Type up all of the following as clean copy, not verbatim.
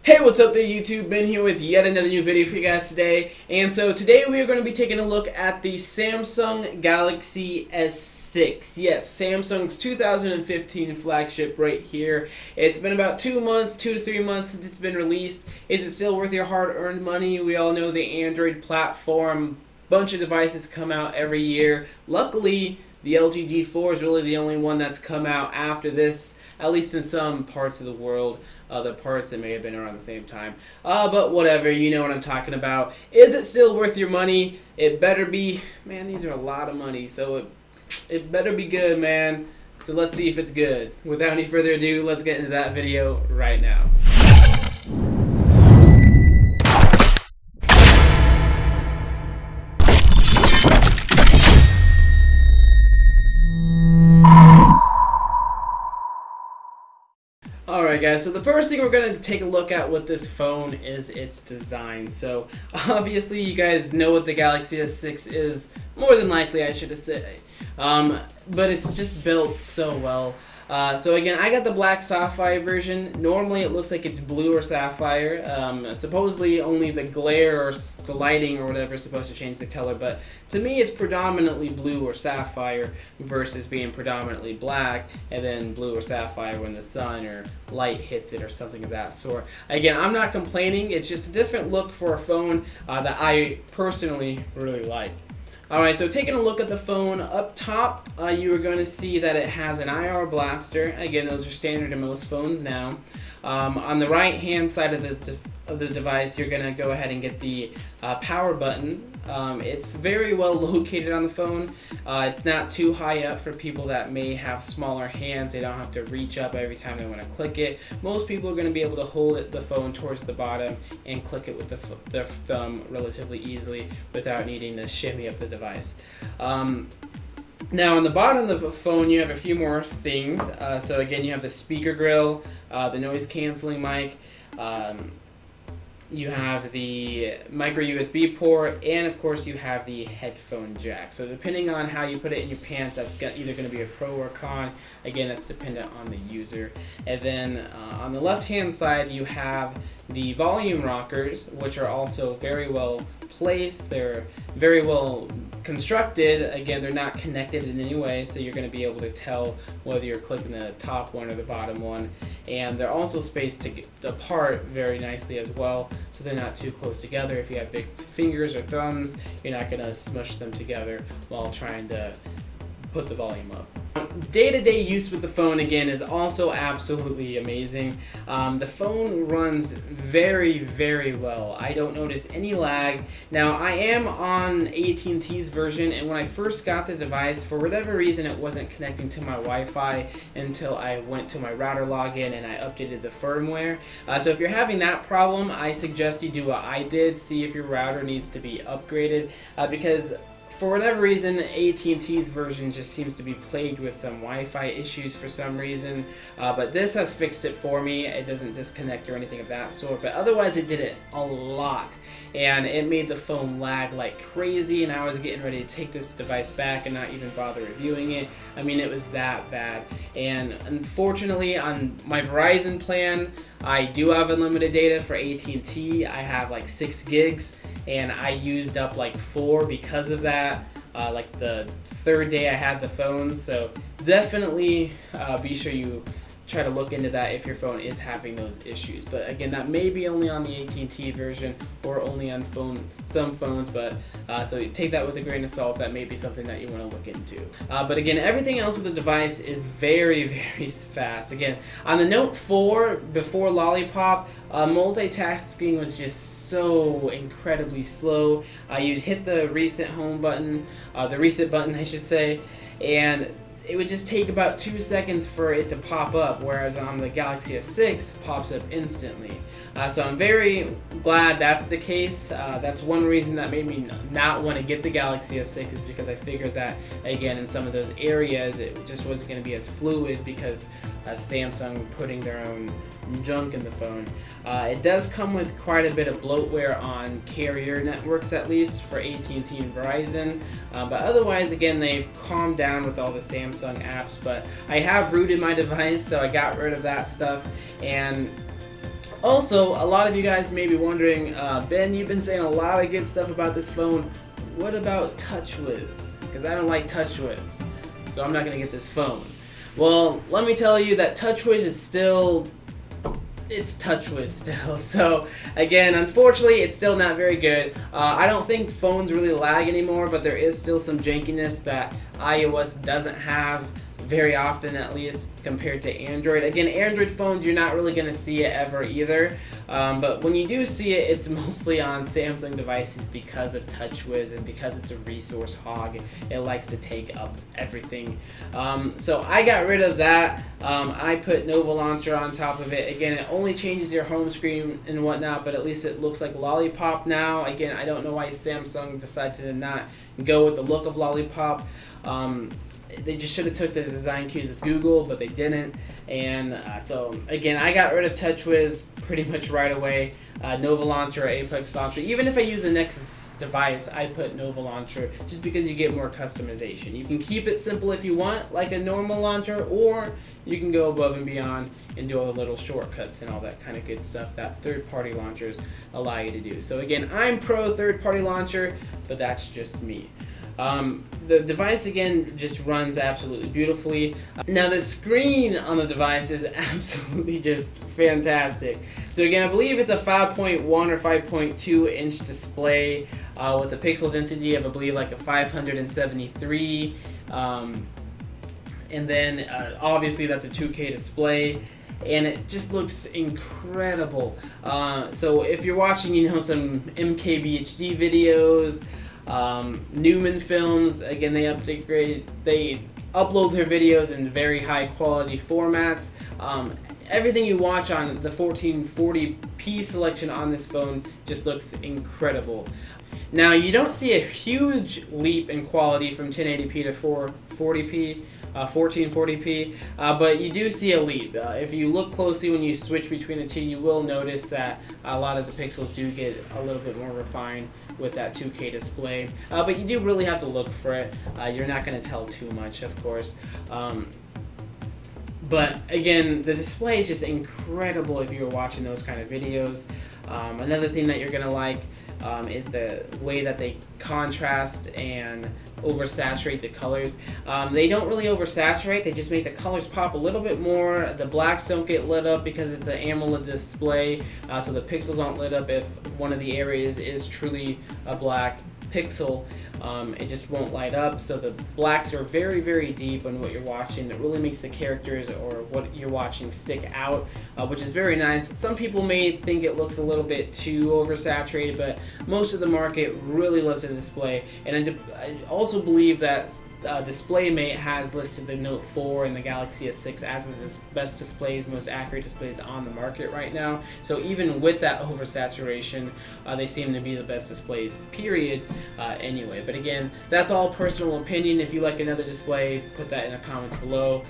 Hey, what's up there YouTube? Ben here with yet another new video for you guys today. And so today we are going to be taking a look at the Samsung Galaxy S6. Yes, Samsung's 2015 flagship right here. It's been about 2 months, 2 to 3 months since it's been released. Is it still worth your hard-earned money? We all know the Android platform. Bunch of devices come out every year. Luckily, the LG G4 is really the only one that's come out after this, at least in some parts of the world. Other parts that may have been around the same time. But whatever, you know what I'm talking about. Is it still worth your money? It better be. Man, these are a lot of money, so it better be good, man. So let's see if it's good. Without any further ado, let's get into that video right now. Alright guys, so the first thing we're going to take a look at with this phone is its design. So obviously you guys know what the Galaxy S6 is, more than likely I should say, but it's just built so well. So again, I got the black sapphire version. Normally it looks like it's blue or sapphire. Supposedly only the glare or the lighting or whatever is supposed to change the color, but to me it's predominantly blue or sapphire versus being predominantly black and then blue or sapphire when the sun or light hits it or something of that sort. Again, I'm not complaining, it's just a different look for a phone that I personally really like. Alright, so taking a look at the phone, up top you are going to see that it has an IR blaster. Again, those are standard in most phones now. On the right hand side of the device, you're going to go ahead and get the power button. It's very well located on the phone. It's not too high up for people that may have smaller hands. They don't have to reach up every time they want to click it. Most people are going to be able to hold the phone towards the bottom and click it with their thumb relatively easily without needing to shimmy up the device. Now on the bottom of the phone you have a few more things. So again, you have the speaker grill, the noise cancelling mic, you have the micro USB port, and of course you have the headphone jack. So depending on how you put it in your pants, that's either going to be a pro or a con. Again, that's dependent on the user. And then on the left hand side you have the volume rockers, which are also very well placed. They're very well constructed. Again, they're not connected in any way, so you're going to be able to tell whether you're clicking the top one or the bottom one. And they're also spaced apart very nicely as well, so they're not too close together. If you have big fingers or thumbs, you're not going to smush them together while trying to put the volume up. Day-to-day use with the phone, again, is also absolutely amazing. The phone runs very, very well. I don't notice any lag. Now, I am on AT&T's version, and when I first got the device, for whatever reason, it wasn't connecting to my Wi-Fi until I went to my router login and I updated the firmware. So if you're having that problem, I suggest you do what I did, see if your router needs to be upgraded, because for whatever reason, AT&T's version just seems to be plagued with some Wi-Fi issues for some reason, but this has fixed it for me. It doesn't disconnect or anything of that sort, but otherwise it did it a lot, and it made the phone lag like crazy, and I was getting ready to take this device back and not even bother reviewing it. I mean, it was that bad. And unfortunately, on my Verizon plan, I do have unlimited data for AT&T. I have like 6 gigs, and I used up like 4 because of that, like the third day I had the phone. So definitely be sure you try to look into that if your phone is having those issues. But again, that may be only on the AT&T version or only on some phones, but so take that with a grain of salt. That may be something that you want to look into. But again, everything else with the device is very, very fast. Again, on the Note 4 before Lollipop, multitasking was just so incredibly slow. You'd hit the reset home button, the reset button I should say, and it would just take about 2 seconds for it to pop up, whereas on the Galaxy S6 pops up instantly. So I'm very glad that's the case. That's one reason that made me not want to get the Galaxy S6, is because I figured that, again, in some of those areas it just wasn't going to be as fluid because of Samsung putting their own junk in the phone. It does come with quite a bit of bloatware on carrier networks, at least for AT&T and Verizon, but otherwise, again, they've calmed down with all the Samsung apps. But I have rooted my device, so I got rid of that stuff, and Also, a lot of you guys may be wondering, Ben, you've been saying a lot of good stuff about this phone. What about TouchWiz? Because I don't like TouchWiz, so I'm not going to get this phone. Well, let me tell you that TouchWiz is still... it's TouchWiz still. So, again, unfortunately, it's still not very good. I don't think phones really lag anymore, but there is still some jankiness that iOS doesn't have very often, at least compared to Android. Again, Android phones, you're not really going to see it ever either, but when you do see it, it's mostly on Samsung devices because of TouchWiz and because it's a resource hog. It likes to take up everything. So I got rid of that. I put Nova Launcher on top of it. Again, it only changes your home screen and whatnot, but at least it looks like Lollipop now. Again, I don't know why Samsung decided to not go with the look of Lollipop. They just should have took the design cues of Google, but they didn't. And so again, I got rid of TouchWiz pretty much right away. Nova Launcher or Apex Launcher. Even if I use a Nexus device, I put Nova Launcher just because you get more customization. You can keep it simple if you want, like a normal launcher, or you can go above and beyond and do all the little shortcuts and all that kind of good stuff that third-party launchers allow you to do. So again, I'm pro third-party launcher, but that's just me. The device again just runs absolutely beautifully. Now the screen on the device is absolutely just fantastic. So again, I believe it's a 5.1 or 5.2 inch display with a pixel density of I believe like a 573. And then obviously that's a 2K display. And it just looks incredible. So if you're watching, you know, some MKBHD videos, Newman Films, again, they upload their videos in very high quality formats. Everything you watch on the 1440p selection on this phone just looks incredible. Now, you don't see a huge leap in quality from 1080p to 440p. 1440p, but you do see a leap. If you look closely when you switch between the two, you will notice that a lot of the pixels do get a little bit more refined with that 2K display, but you do really have to look for it. You're not going to tell too much, of course. But again, the display is just incredible if you're watching those kind of videos. Another thing that you're going to like is the way that they contrast and oversaturate the colors. They don't really oversaturate, they just make the colors pop a little bit more. The blacks don't get lit up because it's an AMOLED display, so the pixels aren't lit up if one of the areas is truly a black pixel. It just won't light up, so the blacks are very, very deep on what you're watching. It really makes the characters or what you're watching stick out, which is very nice. Some people may think it looks a little bit too oversaturated, but most of the market really loves the display. And I also believe that DisplayMate has listed the Note 4 and the Galaxy S6 as the best displays, most accurate displays on the market right now. So even with that oversaturation, they seem to be the best displays, period, anyway. But again, that's all personal opinion. If you like another display, put that in the comments below.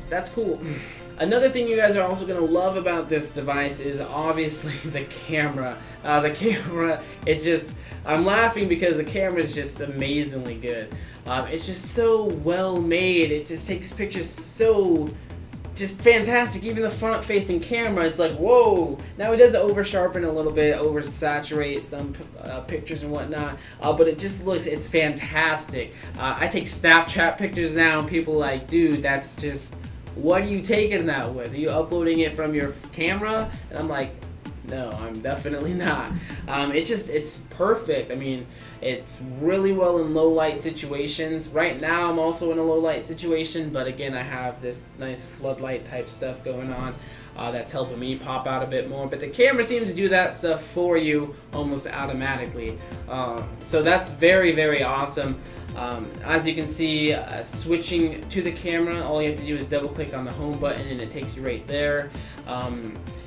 That's cool. Another thing you guys are also going to love about this device is obviously the camera. The camera, I'm laughing because the camera is just amazingly good. It's just so well made. It just takes pictures so just fantastic. Even the front facing camera, it's like, whoa. Now it does over sharpen a little bit, over saturate some pictures and whatnot, but it just looks, it's fantastic. I take Snapchat pictures now and people are like, dude, that's just, what are you taking that with? Are you uploading it from your camera? And I'm like, no, I'm definitely not. It's perfect. I mean, it's really well in low light situations. Right now I'm also in a low light situation, but again, I have this nice floodlight type stuff going on that's helping me pop out a bit more. But the camera seems to do that stuff for you almost automatically. So that's very, very awesome. As you can see, switching to the camera, all you have to do is double click on the home button and it takes you right there.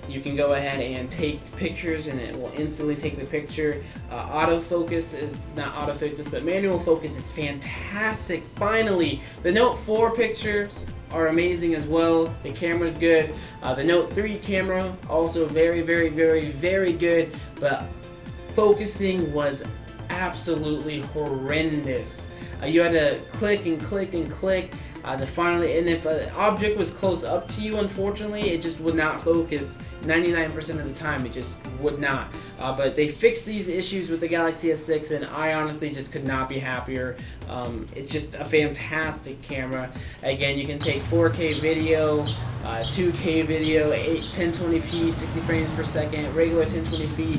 You can go ahead and take pictures and it will instantly take the picture. Autofocus is not autofocus, but manual focus is fantastic. Finally, the Note 4 pictures are amazing as well. The camera's good. The Note 3 camera also very, very, very, very good, but focusing was absolutely horrendous. You had to click and click and click, to finally, and if an object was close up to you, unfortunately, it just would not focus 99% of the time. It just would not. But they fixed these issues with the Galaxy S6, and I honestly just could not be happier. It's just a fantastic camera. Again, you can take 4K video, 2K video, 1020p, 60 frames per second, regular 1020p,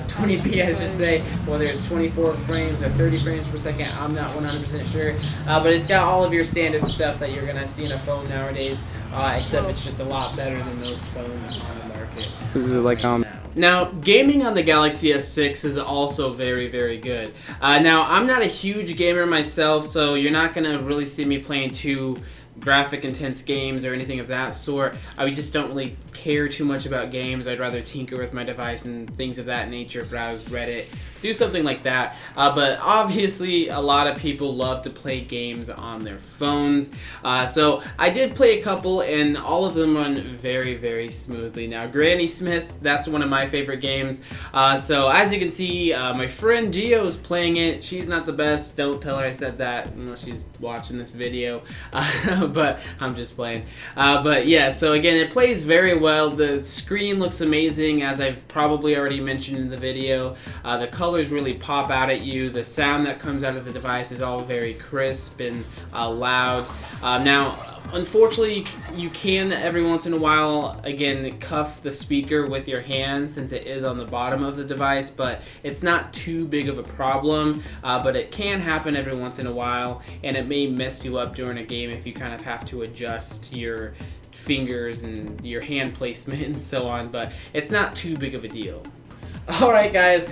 20p I should say, whether it's 24 frames or 30 frames per second, I'm not 100% sure. But it's got all of your standard stuff that you're going to see in a phone nowadays, except it's just a lot better than those phones on the market. Is it like Now, gaming on the Galaxy S6 is also very, very good. Now, I'm not a huge gamer myself, so you're not going to really see me playing too graphic intense games or anything of that sort. I just don't really care too much about games. I'd rather tinker with my device and things of that nature, browse Reddit, do something like that. But obviously a lot of people love to play games on their phones. So I did play a couple and all of them run very, very smoothly. Now Granny Smith, that's one of my favorite games. So as you can see, my friend Gio is playing it. She's not the best. Don't tell her I said that unless she's watching this video. But I'm just playing. But yeah, so again, it plays very well. The screen looks amazing, as I've probably already mentioned in the video. The colors really pop out at you. The sound that comes out of the device is all very crisp and loud. Now, unfortunately, you can every once in a while, again, cuff the speaker with your hand since it is on the bottom of the device, but it's not too big of a problem, but it can happen every once in a while, and it may mess you up during a game if you kind of have to adjust your fingers and your hand placement and so on, but it's not too big of a deal. Alright guys,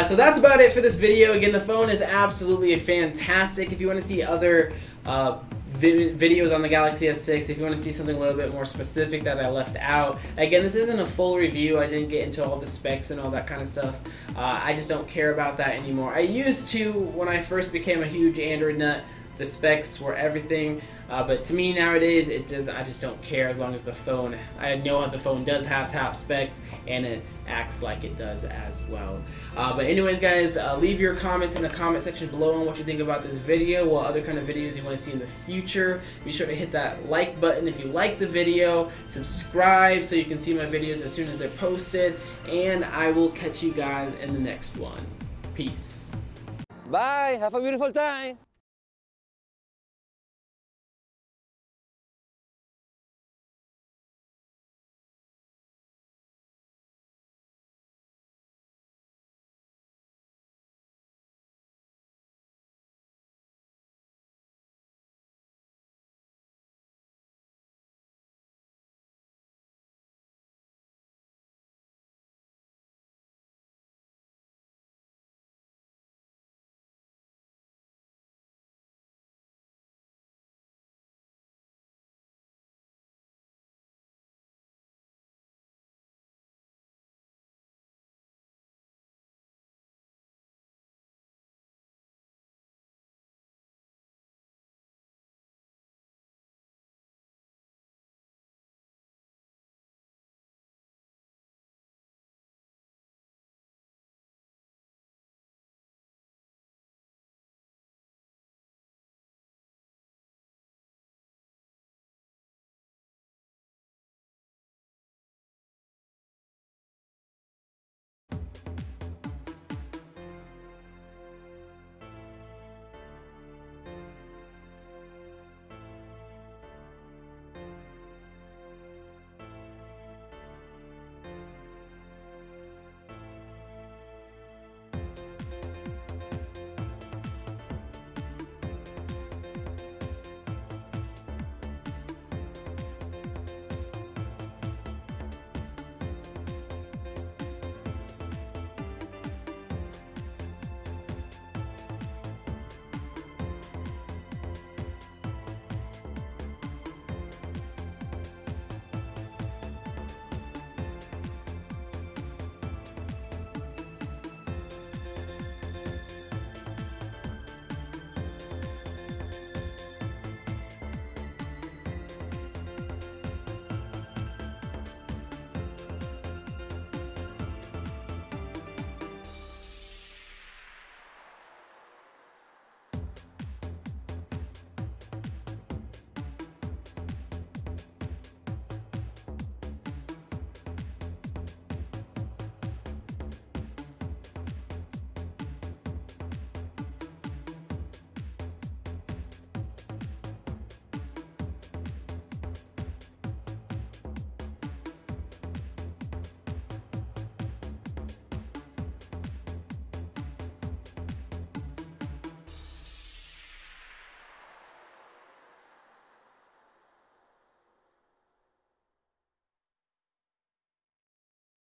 so that's about it for this video. Again, the phone is absolutely fantastic. If you want to see other videos on the Galaxy S6, if you want to see something a little bit more specific that I left out. Again, this isn't a full review. I didn't get into all the specs and all that kind of stuff. I just don't care about that anymore. I used to when I first became a huge Android nut. The specs were everything, but to me nowadays I just don't care as long as the phone, I know the phone does have top specs and it acts like it does as well. But anyways guys, leave your comments in the comment section below on what you think about this video, what other kind of videos you want to see in the future. Be sure to hit that like button if you like the video, subscribe so you can see my videos as soon as they're posted, and I will catch you guys in the next one. Peace. Bye, have a beautiful time.